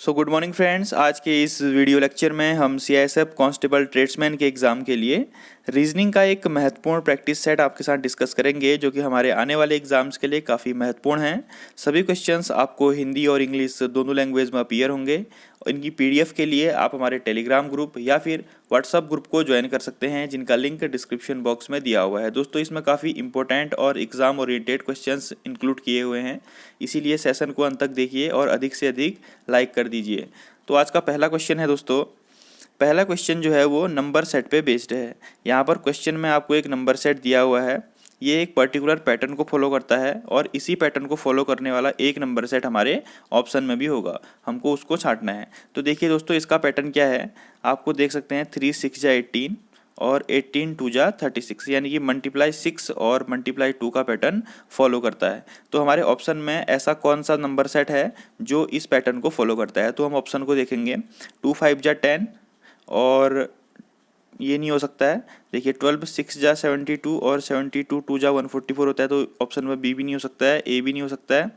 Good morning friends. आज के इस वीडियो लेक्चर में हम सीआईएसएफ कांस्टेबल ट्रेड्समैन के एग्ज़ाम के लिए रीजनिंग का एक महत्वपूर्ण प्रैक्टिस सेट आपके साथ डिस्कस करेंगे, जो कि हमारे आने वाले एग्जाम्स के लिए काफ़ी महत्वपूर्ण हैं। सभी क्वेश्चंस आपको हिंदी और इंग्लिश दोनों लैंग्वेज में अपीयर होंगे। इनकी पीडीएफ के लिए आप हमारे टेलीग्राम ग्रुप या फिर व्हाट्सअप ग्रुप को ज्वाइन कर सकते हैं, जिनका लिंक डिस्क्रिप्शन बॉक्स में दिया हुआ है। दोस्तों, इसमें काफ़ी इंपॉर्टेंट और एग्ज़ाम ओरिएंटेड क्वेश्चंस इंक्लूड किए हुए हैं, इसीलिए सेशन को अंत तक देखिए और अधिक से अधिक लाइक कर दीजिए। तो आज का पहला क्वेश्चन है दोस्तों। पहला क्वेश्चन जो है वो नंबर सेट पे बेस्ड है। यहाँ पर क्वेश्चन में आपको एक नंबर सेट दिया हुआ है, ये एक पर्टिकुलर पैटर्न को फॉलो करता है और इसी पैटर्न को फॉलो करने वाला एक नंबर सेट हमारे ऑप्शन में भी होगा, हमको उसको छांटना है। तो देखिए दोस्तों, इसका पैटर्न क्या है, आपको देख सकते हैं 3 6 जा 18 और 18 2 जा 36, यानी कि मल्टीप्लाई 6 और मल्टीप्लाई 2 का पैटर्न फॉलो करता है। तो हमारे ऑप्शन में ऐसा कौन सा नंबर सेट है जो इस पैटर्न को फॉलो करता है। तो हम ऑप्शन को देखेंगे, 2 5 जा 10 और ये नहीं हो सकता है। देखिए 12 6 जा 72 और 72 2 जा 144 होता है, तो ऑप्शन नंबर बी भी नहीं हो सकता है, ए भी नहीं हो सकता है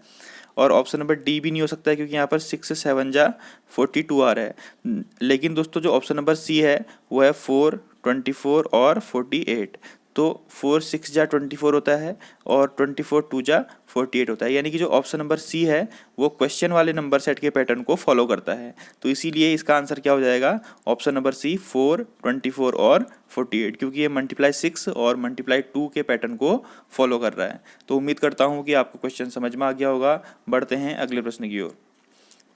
और ऑप्शन नंबर डी भी नहीं हो सकता है, क्योंकि यहाँ पर 6 7 जा 42 आ रहा है। लेकिन दोस्तों, जो ऑप्शन नंबर सी है वो है 4 24 और 48। तो 4 6 जा 24 होता है और 24 2 जा 48 होता है, यानी कि जो ऑप्शन नंबर सी है वो क्वेश्चन वाले नंबर सेट के पैटर्न को फॉलो करता है। तो इसीलिए इसका आंसर क्या हो जाएगा, ऑप्शन नंबर सी 4 24 और 48, क्योंकि ये मल्टीप्लाई 6 और मल्टीप्लाई 2 के पैटर्न को फॉलो कर रहा है। तो उम्मीद करता हूँ कि आपको क्वेश्चन समझ में आ गया होगा। बढ़ते हैं अगले प्रश्न की ओर।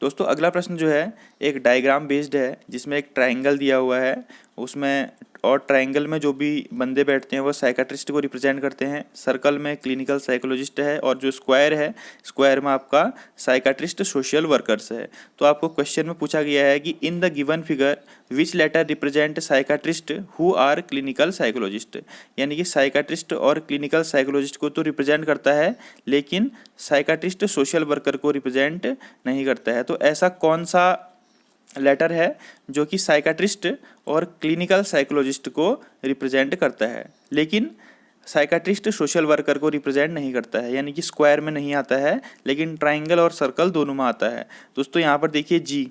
दोस्तों, अगला प्रश्न जो है एक डायग्राम बेस्ड है, जिसमें एक ट्रायंगल दिया हुआ है उसमें, और ट्रायंगल में जो भी बंदे बैठते हैं वो साइकाट्रिस्ट को रिप्रेजेंट करते हैं। सर्कल में क्लिनिकल साइकोलॉजिस्ट है और जो स्क्वायर है, स्क्वायर में आपका साइकाट्रिस्ट सोशल वर्कर्स है। तो आपको क्वेश्चन में पूछा गया है कि in the given figure which letter represent psychiatrist who are clinical psychologist, यानी कि साइकाट्रिस्ट और क्लिनिकल साइकोलॉजिस्ट को तो रिप्रेजेंट करता है, लेकिन साइकाट्रिस्ट सोशल वर्कर को रिप्रेजेंट नहीं करता है। तो ऐसा कौन सा लेटर है जो कि साइकाट्रिस्ट और क्लिनिकल साइकोलॉजिस्ट को रिप्रेजेंट करता है, लेकिन साइकाट्रिस्ट सोशल वर्कर को रिप्रेजेंट नहीं करता है, यानी कि स्क्वायर में नहीं आता है, लेकिन ट्रायंगल और सर्कल दोनों में आता है। दोस्तों, यहाँ पर देखिए जी,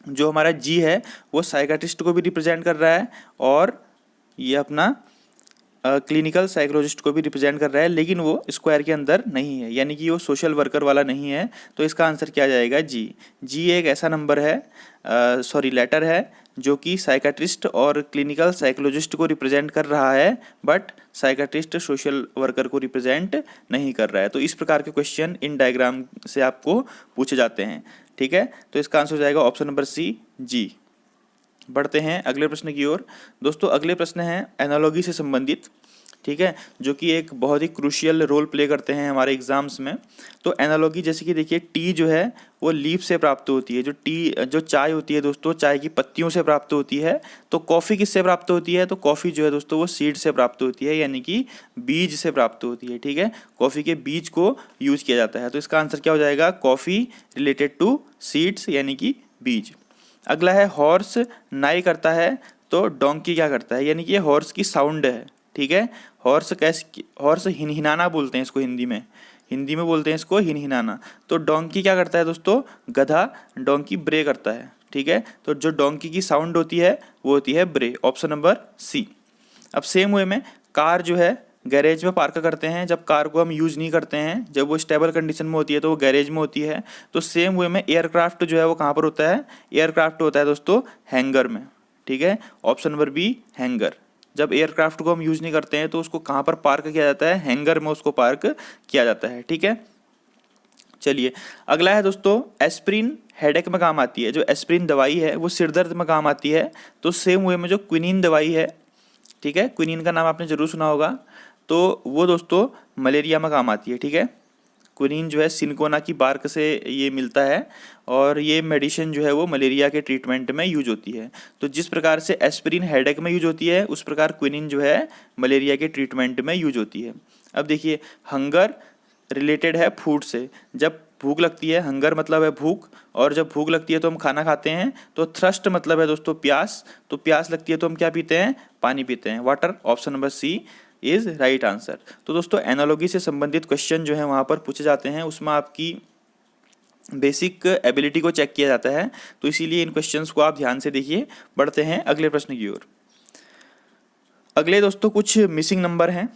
जो हमारा जी है वो साइकाट्रिस्ट को भी रिप्रेजेंट कर रहा है और ये अपना क्लिनिकल साइकोलॉजिस्ट को भी रिप्रेजेंट कर रहा है, लेकिन वो स्क्वायर के अंदर नहीं है, यानी कि वो सोशल वर्कर वाला नहीं है। तो इसका आंसर क्या जाएगा, जी। जी एक ऐसा नंबर है, लेटर है जो कि साइकाट्रिस्ट और क्लिनिकल साइकोलॉजिस्ट को रिप्रेजेंट कर रहा है, बट साइकाट्रिस्ट सोशल वर्कर को रिप्रेजेंट नहीं कर रहा है। तो इस प्रकार के क्वेश्चन इन डायग्राम से आपको पूछे जाते हैं, ठीक है। तो इसका आंसर हो जाएगा ऑप्शन नंबर सी, जी। बढ़ते हैं अगले प्रश्न की ओर। दोस्तों, अगले प्रश्न है एनालॉजी से संबंधित, ठीक है, जो कि एक बहुत ही क्रूशियल रोल प्ले करते हैं हमारे एग्जाम्स में। तो एनालॉजी जैसे कि देखिए, टी जो है वो लीफ से प्राप्त होती है, जो चाय होती है दोस्तों, चाय की पत्तियों से प्राप्त होती है। तो कॉफ़ी किससे प्राप्त होती है, तो कॉफ़ी जो है दोस्तों वो सीड से प्राप्त होती है, यानी कि बीज से प्राप्त होती है, ठीक है। कॉफ़ी के बीज को यूज किया जाता है। तो इसका आंसर क्या हो जाएगा, कॉफ़ी रिलेटेड टू सीड्स, यानी कि बीज। अगला है हॉर्स नाई करता है तो डोंकी क्या करता है, यानी कि ये हॉर्स की साउंड है, ठीक है। हॉर्स हिनहिनाना बोलते हैं इसको, हिंदी में बोलते हैं इसको हिनहिनाना। तो डोंकी क्या करता है दोस्तों, गधा, डोंकी ब्रे करता है, ठीक है। तो जो डोंकी की साउंड होती है वो होती है ब्रे, ऑप्शन नंबर सी। अब सेम वे में कार जो है गैरेज में पार्क करते हैं, जब कार को हम यूज़ नहीं करते हैं, जब वो स्टेबल कंडीशन में होती है तो वो गैरेज में होती है। तो सेम वे में एयरक्राफ्ट जो है वो कहाँ पर होता है, एयरक्राफ्ट होता है दोस्तों हैंगर में, ठीक है। Option number B, hanger. जब एयरक्राफ्ट को हम यूज़ नहीं करते हैं तो उसको कहाँ पर पार्क किया जाता है, हैंगर में उसको पार्क किया जाता है, ठीक है। चलिए अगला है दोस्तों, एस्प्रिन हेडेक में काम आती है। जो एस्प्रिन दवाई है वो सिर दर्द में काम आती है। तो सेम वे में जो क्विनीन दवाई है, ठीक है, क्विनीन का नाम आपने जरूर सुना होगा, तो वो दोस्तों मलेरिया में काम आती है, ठीक है। क्विनीन जो है सिनकोना की बार्क से ये मिलता है और ये मेडिसिन जो है वो मलेरिया के ट्रीटमेंट में यूज होती है। तो जिस प्रकार से एस्पिरिन हेडेक में यूज होती है, उस प्रकार क्विनीन जो है मलेरिया के ट्रीटमेंट में यूज होती है। अब देखिए, हंगर रिलेटेड है फूड से। जब भूख लगती है, हंगर मतलब है भूख, और जब भूख लगती है तो हम खाना खाते हैं। तो थ्रस्ट मतलब है दोस्तों प्यास, तो प्यास लगती है तो हम क्या पीते हैं, पानी पीते हैं, water. Option number C is right answer. तो दोस्तों, एनालॉजी से संबंधित क्वेश्चन जो है वहाँ पर पूछे जाते हैं, उसमें आपकी बेसिक एबिलिटी को चेक किया जाता है, तो इसीलिए इन क्वेश्चंस को आप ध्यान से देखिए। बढ़ते हैं अगले प्रश्न की ओर। अगले दोस्तों कुछ मिसिंग नंबर हैं,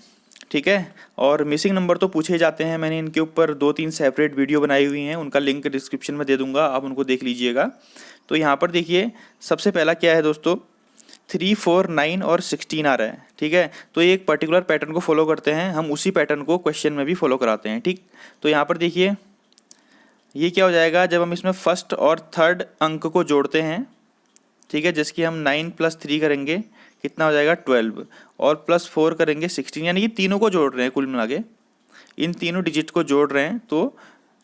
ठीक है, और मिसिंग नंबर तो पूछे जाते हैं। मैंने इनके ऊपर 2-3 सेपरेट वीडियो बनाई हुई हैं, उनका लिंक डिस्क्रिप्शन में दे दूंगा, आप उनको देख लीजिएगा। तो यहाँ पर देखिए सबसे पहला क्या है दोस्तों, 3, 4, 9 और 16 आ रहा है, ठीक है। तो ये एक पर्टिकुलर पैटर्न को फॉलो करते हैं, हम उसी पैटर्न को क्वेश्चन में भी फॉलो कराते हैं, ठीक। तो यहाँ पर देखिए ये क्या हो जाएगा, जब हम इसमें फर्स्ट और थर्ड अंक को जोड़ते हैं, ठीक है, जिसकी हम 9 + 3 करेंगे, कितना हो जाएगा 12, और +4 करेंगे 16, यानी कि तीनों को जोड़ रहे हैं, कुल मिला के इन तीनों डिजिट को जोड़ रहे हैं तो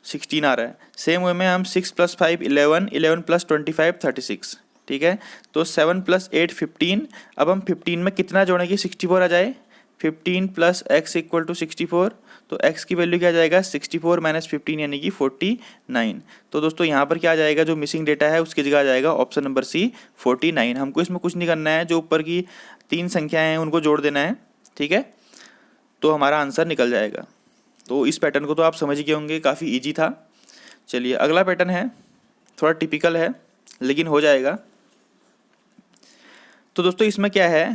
16 आ रहा है। सेम वे में हम 6 + 5 11, 11 + 25 36, ठीक है। तो 7 + 8 15, अब हम 15 में कितना जोड़ेंगे 64 आ जाए, 15 + x = 64, तो x की वैल्यू क्या आ जाएगा 64 - 15 यानी कि 49। तो दोस्तों यहाँ पर क्या आ जाएगा, जो मिसिंग डेटा है उसकी जगह आ जाएगा ऑप्शन नंबर सी 49। हमको इसमें कुछ नहीं करना है, जो ऊपर की 3 संख्याएं हैं उनको जोड़ देना है, ठीक है, तो हमारा आंसर निकल जाएगा। तो इस पैटर्न को तो आप समझ गए होंगे, काफ़ी ईजी था। चलिए अगला पैटर्न है, थोड़ा टिपिकल है लेकिन हो जाएगा। तो दोस्तों इसमें क्या है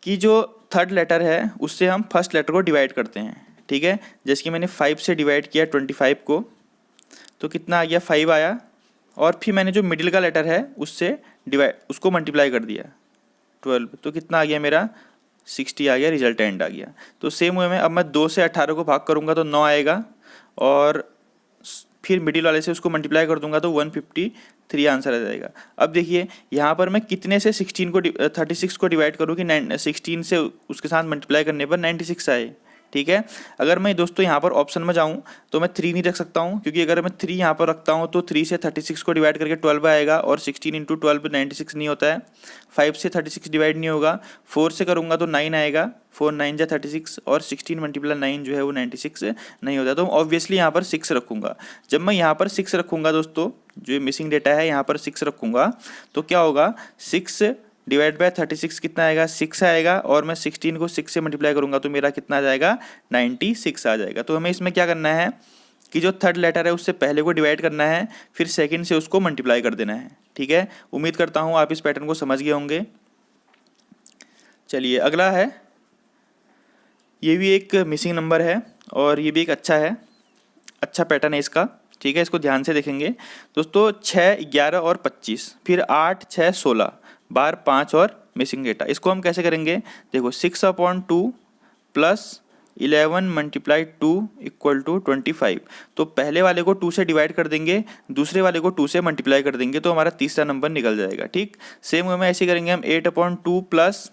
कि जो थर्ड लेटर है उससे हम फर्स्ट लेटर को डिवाइड करते हैं, ठीक है। जैसे कि मैंने 5 से डिवाइड किया 25 को, तो कितना आ गया 5 आया, और फिर मैंने जो मिडिल का लेटर है उससे उसको मल्टीप्लाई कर दिया 12, तो कितना आ गया मेरा 60 आ गया, रिजल्टेंट आ गया। तो सेम वे में अब मैं 2 से 18 को भाग करूँगा तो 9 आएगा, और फिर मिडिल वाले से उसको मल्टीप्लाई कर दूंगा तो 153 आंसर आ जाएगा। अब देखिए यहाँ पर मैं कितने से 36 को डिवाइड करूँ कि 16 से उसके साथ मल्टीप्लाई करने पर 96 आए, ठीक है। अगर मैं दोस्तों यहाँ पर ऑप्शन में जाऊँ तो मैं 3 नहीं रख सकता हूँ, क्योंकि अगर मैं 3 यहाँ पर रखता हूँ तो 3 से 36 को डिवाइड करके 12 आएगा, और 16 × 12 96 नहीं होता है। 5 से 36 डिवाइड नहीं होगा, 4 से करूँगा तो 9 आएगा, 4 9 जा 36, और 16 × 9 जो है वो 96 नहीं होता। तो ऑब्वियसली यहाँ पर 6 रखूँगा। जब मैं यहाँ पर 6 रखूँगा दोस्तों, जो मिसिंग डेटा है यहाँ पर 6 रखूँगा, तो क्या होगा 6 / 36 कितना आएगा 6 आएगा, और मैं 16 को 6 से मल्टीप्लाई करूँगा तो मेरा कितना आ जाएगा 96 आ जाएगा। तो हमें इसमें क्या करना है कि जो थर्ड लेटर है उससे पहले को डिवाइड करना है, फिर सेकंड से उसको मल्टीप्लाई कर देना है, ठीक है। उम्मीद करता हूँ आप इस पैटर्न को समझ गए होंगे। चलिए अगला है, ये भी एक मिसिंग नंबर है और ये भी एक अच्छा पैटर्न है इसका, ठीक है। इसको ध्यान से देखेंगे दोस्तों, 6 11 और 25, फिर 8 6 16, बार 5 और मिसिंग डेटा। इसको हम कैसे करेंगे, देखो 6/2 + 11 × 2 = 25। तो पहले वाले को 2 से डिवाइड कर देंगे, दूसरे वाले को 2 से मल्टीप्लाई कर देंगे, तो हमारा तीसरा नंबर निकल जाएगा, ठीक। सेम वे में ऐसे करेंगे हम 8/2 +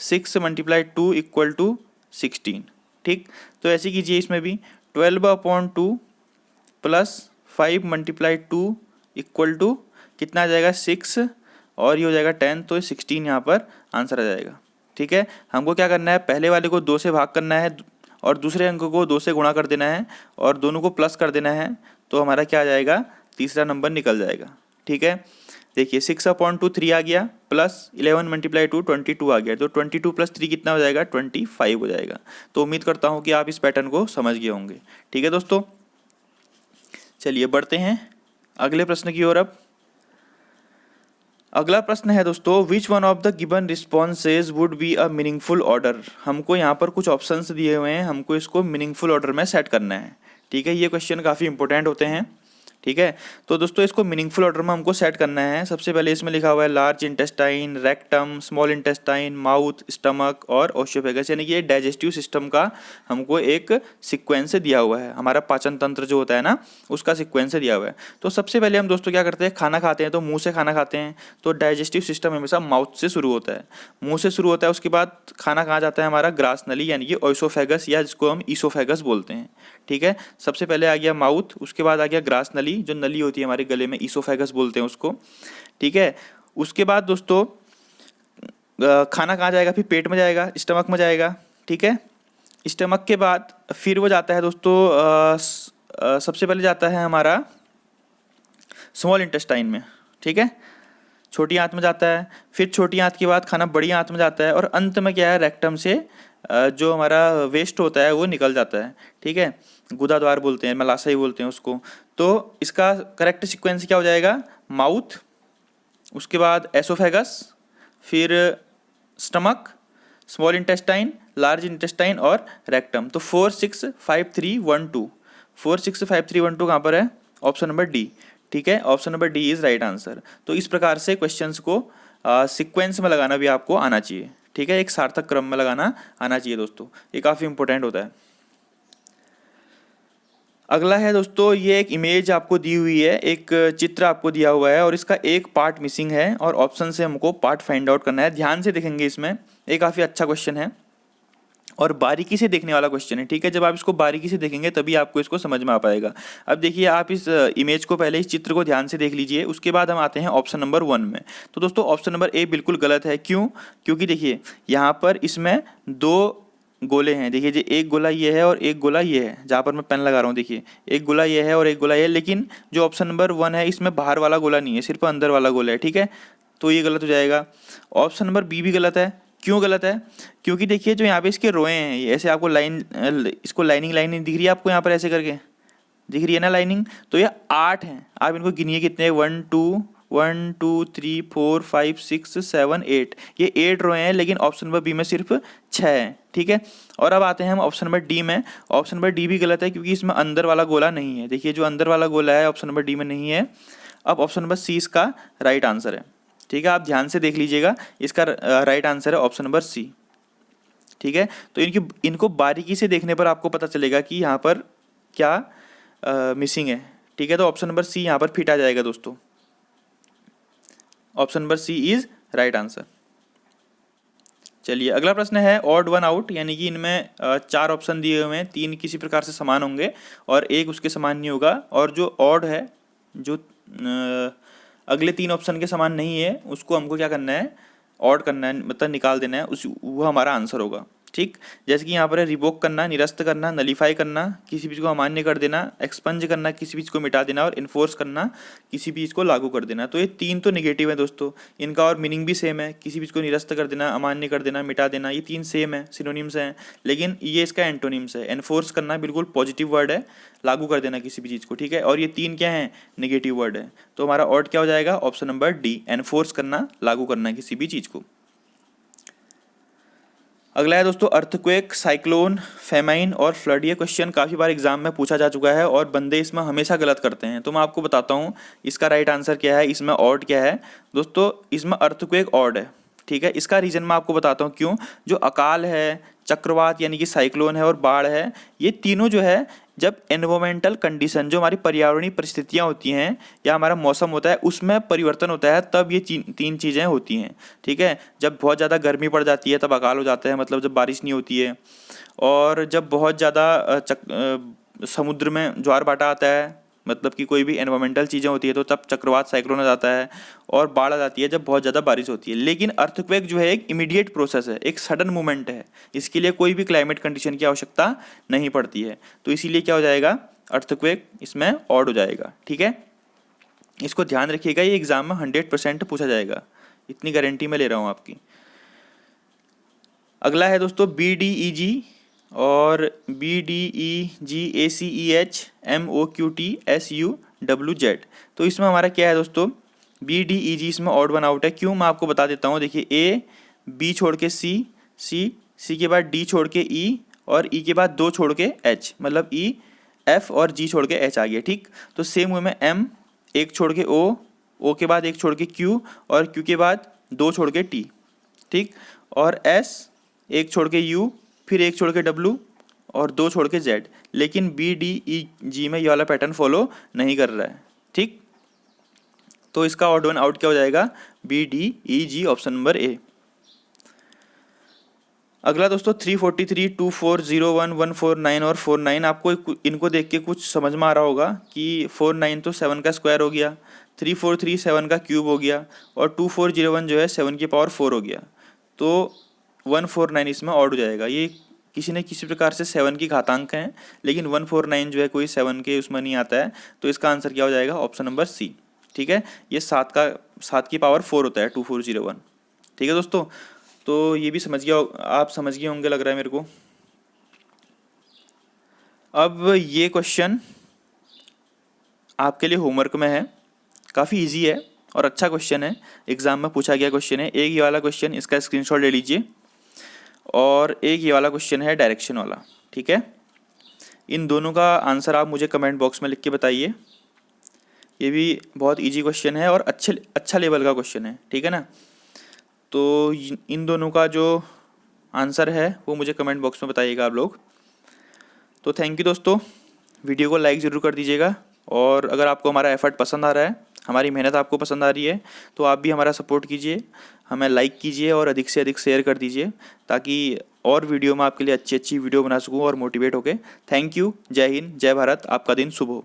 6 × 2 = 16, ठीक। तो ऐसे कीजिए इसमें भी 12/2 + 5 × 2 = कितना आ जाएगा 6, और ये हो जाएगा 10, तो 16 यहाँ पर आंसर आ जाएगा, ठीक है। हमको क्या करना है, पहले वाले को 2 से भाग करना है और दूसरे अंक को 2 से गुणा कर देना है और दोनों को प्लस कर देना है, तो हमारा क्या आ जाएगा तीसरा नंबर निकल जाएगा, ठीक है। देखिए 6/2 3 आ गया, प्लस 11 × 2 22 आ गया, तो 22 + 3 कितना हो जाएगा 25 हो जाएगा। तो उम्मीद करता हूँ कि आप इस पैटर्न को समझ गए होंगे, ठीक है दोस्तों। चलिए बढ़ते हैं अगले प्रश्न की ओर। अब अगला प्रश्न है दोस्तों, which one of the given responses would be a meaningful order. हमको यहाँ पर कुछ ऑप्शंस दिए हुए हैं, हमको इसको मीनिंगफुल ऑर्डर में सेट करना है, ठीक है। ये क्वेश्चन काफ़ी इंपॉर्टेंट होते हैं, ठीक है। तो दोस्तों इसको मीनिंगफुल ऑर्डर में हमको सेट करना है। सबसे पहले इसमें लिखा हुआ है large intestine, rectum, small intestine, mouth, stomach और ओशियोफेगस, यानी कि ये डाइजेस्टिव सिस्टम का हमको एक सीक्वेंस दिया हुआ है, हमारा पाचन तंत्र जो होता है ना उसका सीक्वेंस दिया हुआ है। तो सबसे पहले हम दोस्तों क्या करते हैं, खाना खाते हैं तो मुंह से खाना खाते हैं, तो डाइजेस्टिव सिस्टम हमेशा माउथ से शुरू होता है, मुंह से शुरू होता है। उसके बाद खाना कहाँ जाता है, हमारा ग्रास नली यानी कि ओसोफेगस, या जिसको हम ईसोफेगस बोलते हैं, ठीक है। सबसे पहले आ गया माउथ, उसके बाद आ गया ग्रास नली, जो नली होती है हमारे गले में, ईसोफेगस बोलते हैं उसको, ठीक है। उसके बाद दोस्तों खाना कहाँ जाएगा, फिर पेट में जाएगा, स्टमक में जाएगा, ठीक है। स्टमक के बाद फिर वो जाता है दोस्तों सबसे पहले जाता है हमारा स्मॉल इंटेस्टाइन में, ठीक है, छोटी आंत में जाता है। फिर छोटी आंत के बाद खाना बड़ी आंत में जाता है, और अंत में क्या है, रेक्टम से जो हमारा वेस्ट होता है वो निकल जाता है, ठीक है। गुदा द्वार बोलते हैं, मलाशय बोलते हैं उसको। तो इसका करेक्ट सीक्वेंस क्या हो जाएगा, माउथ, उसके बाद एसोफेगस, फिर stomach, small intestine, large intestine और रेक्टम। तो 4 6 5 3 1 2, 4 6 5 3 1 2 कहाँ पर है, ऑप्शन नंबर डी। ठीक है, option number D is right answer. तो इस प्रकार से क्वेश्चंस को सीक्वेंस में लगाना भी आपको आना चाहिए। ठीक है, एक सार्थक क्रम में लगाना आना चाहिए दोस्तों, ये काफ़ी इंपॉर्टेंट होता है। अगला है दोस्तों, ये एक इमेज आपको दी हुई है, एक चित्र आपको दिया हुआ है और इसका एक पार्ट मिसिंग है और ऑप्शन से हमको पार्ट फाइंड आउट करना है। ध्यान से देखेंगे, इसमें ये काफ़ी अच्छा क्वेश्चन है और बारीकी से देखने वाला क्वेश्चन है। ठीक है, जब आप इसको बारीकी से देखेंगे तभी आपको इसको समझ में आ पाएगा। अब देखिए, आप इस इमेज को, पहले इस चित्र को ध्यान से देख लीजिए, उसके बाद हम आते हैं ऑप्शन नंबर 1 में। तो दोस्तों ऑप्शन नंबर ए बिल्कुल गलत है। क्यों? क्योंकि देखिए यहाँ पर इसमें दो गोले हैं। देखिए जी, एक गोला ये है और एक गोला ये है, जहाँ पर मैं पेन लगा रहा हूँ देखिए, एक गोला ये है और एक गोला ये है, लेकिन जो ऑप्शन नंबर 1 है इसमें बाहर वाला गोला नहीं है, सिर्फ अंदर वाला गोला है। ठीक है, तो ये गलत हो जाएगा। ऑप्शन नंबर बी भी गलत है। क्यों गलत है? क्योंकि देखिए जो यहाँ पे इसके रोए हैं, ये ऐसे आपको लाइन, इसको लाइनिंग लाइनिंग दिख रही है आपको यहाँ पर ऐसे करके, दिख रही है ना लाइनिंग, तो ये 8 हैं। आप इनको गिनिए कितने, 1 2 3 4 5 6 7 8, ये 8 रोए हैं, लेकिन ऑप्शन नंबर बी में सिर्फ 6 हैं। ठीक है, और अब आते हैं हम ऑप्शन नंबर डी में। ऑप्शन नंबर डी भी गलत है क्योंकि इसमें अंदर वाला गोला नहीं है। देखिए जो अंदर वाला गोला है ऑप्शन नंबर डी में नहीं है। अब ऑप्शन नंबर सी इसका राइट आंसर है। ठीक है, आप ध्यान से देख लीजिएगा, इसका राइट आंसर है ऑप्शन नंबर सी। ठीक है, तो इनको बारीकी से देखने पर आपको पता चलेगा कि यहाँ पर क्या मिसिंग है। ठीक है, तो ऑप्शन नंबर सी यहाँ पर फिट आ जाएगा दोस्तों। Option number C is right answer. चलिए अगला प्रश्न है ऑड वन आउट, यानी कि इनमें 4 ऑप्शन दिए हुए हैं, 3 किसी प्रकार से समान होंगे और एक उसके समान नहीं होगा, और जो ऑड है, जो अगले 3 ऑप्शन के समान नहीं है, उसको हमको क्या करना है, ऑड करना है, मतलब निकाल देना है, उस वो हमारा आंसर होगा। ठीक, जैसे कि यहाँ पर है रिवोक करना, निरस्त करना, नलीफाई करना, किसी चीज़ को अमान्य कर देना, एक्सपंज करना, किसी चीज़ को मिटा देना, और इन्फोर्स करना, किसी चीज़ को लागू कर देना। तो ये 3 तो निगेटिव है दोस्तों, इनका और मीनिंग भी सेम है, किसी चीज़ को निरस्त कर देना, अमान्य कर देना, मिटा देना, ये 3 सेम है, सिनोनिम्स हैं, लेकिन ये इसका एंटोनिम्स है। एनफोर्स करना बिल्कुल पॉजिटिव वर्ड है, लागू कर देना किसी भी चीज़ को। ठीक है, और ये 3 क्या है, निगेटिव वर्ड है। तो हमारा ऑड क्या हो जाएगा, ऑप्शन नंबर डी, एनफोर्स करना, लागू करना किसी भी चीज़ को। अगला है दोस्तों अर्थक्वेक, साइक्लोन, फेमाइन और फ्लड। ये क्वेश्चन काफ़ी बार एग्जाम में पूछा जा चुका है और बंदे इसमें हमेशा गलत करते हैं। तो मैं आपको बताता हूँ इसका राइट आंसर क्या है, इसमें ऑड क्या है दोस्तों। इसमें अर्थक्वेक ऑड है। ठीक है, इसका रीज़न मैं आपको बताता हूँ क्यों। जो अकाल है, चक्रवात यानी कि साइक्लोन है और बाढ़ है, ये तीनों जो है, जब एनवायरमेंटल कंडीशन, जो हमारी पर्यावरणीय परिस्थितियाँ होती हैं या हमारा मौसम होता है, उसमें परिवर्तन होता है, तब ये 3 चीज़ें होती हैं। ठीक है, जब बहुत ज़्यादा गर्मी पड़ जाती है तब अकाल हो जाता है, मतलब जब बारिश नहीं होती है, और जब बहुत ज़्यादा समुद्र में ज्वार भाटा आता है, मतलब कि कोई भी एनवायरमेंटल चीज़ें होती है, तो तब चक्रवात, साइक्लोन आ जाता है, और बाढ़ आ जाती है जब बहुत ज़्यादा बारिश होती है। लेकिन अर्थक्वेक जो है एक इमीडिएट प्रोसेस है, एक सडन मूवमेंट है, इसके लिए कोई भी क्लाइमेट कंडीशन की आवश्यकता नहीं पड़ती है। तो इसीलिए क्या हो जाएगा, अर्थक्वेक इसमें ऑड हो जाएगा। ठीक है, इसको ध्यान रखिएगा, ये एग्जाम में 100% पूछा जाएगा, इतनी गारंटी मैं ले रहा हूँ आपकी। अगला है दोस्तों BDEG और BDEGACEHMOQTSUWZ। तो इसमें हमारा क्या है दोस्तों, BDEG इसमें ऑड वन आउट है। क्यों, मैं आपको बता देता हूँ। देखिए A, B छोड़ के C, C के बाद D छोड़ के E, और E के बाद 2 छोड़ के H, मतलब E, F और G छोड़ के H आ गया। ठीक, तो सेम वे में M, 1 छोड़ के O के बाद 1 छोड़ के Q, और Q के बाद 2 छोड़ के T। ठीक, और S, 1 छोड़ के U, फिर 1 छोड़ के W और 2 छोड़ के Z। लेकिन BDEG में ये वाला पैटर्न फॉलो नहीं कर रहा है। ठीक, तो इसका ऑड वन आउट क्या हो जाएगा, BDEG, ऑप्शन नंबर ए। अगला दोस्तों 343, 2401, 149 और 49। आपको इनको देख के कुछ समझ में आ रहा होगा कि 49 तो 7 का स्क्वायर हो गया, 343 7 का क्यूब हो गया, और 2401 जो है 7 की पावर 4 हो गया। तो 149 इसमें ऑड हो जाएगा। ये किसी न किसी प्रकार से 7 की घातांक हैं, लेकिन 149 जो है कोई 7 के उसमें नहीं आता है। तो इसका आंसर क्या हो जाएगा, ऑप्शन नंबर सी। ठीक है, ये 7 की पावर 4 होता है 2401। ठीक है दोस्तों, तो ये भी आप समझ गए होंगे लग रहा है मेरे को। अब ये क्वेश्चन आपके लिए होमवर्क में है, काफ़ी इजी है और अच्छा क्वेश्चन है, एग्ज़ाम में पूछा गया क्वेश्चन है। एक ये वाला क्वेश्चन, इसका स्क्रीनशॉट ले लीजिए, और एक ये वाला क्वेश्चन है डायरेक्शन वाला, ठीक है। इन दोनों का आंसर आप मुझे कमेंट बॉक्स में लिख के बताइए। ये भी बहुत इजी क्वेश्चन है और अच्छा लेवल का क्वेश्चन है, ठीक है ना। तो इन दोनों का जो आंसर है वो मुझे कमेंट बॉक्स में बताइएगा आप लोग। तो थैंक यू दोस्तों, वीडियो को लाइक ज़रूर कर दीजिएगा, और अगर आपको हमारा एफर्ट पसंद आ रहा है, हमारी मेहनत आपको पसंद आ रही है, तो आप भी हमारा सपोर्ट कीजिए, हमें लाइक कीजिए और अधिक से अधिक शेयर कर दीजिए, ताकि और वीडियो में आपके लिए अच्छी अच्छी वीडियो बना सकूँ और मोटिवेट होके। थैंक यू, जय हिंद, जय भारत, आपका दिन शुभ हो।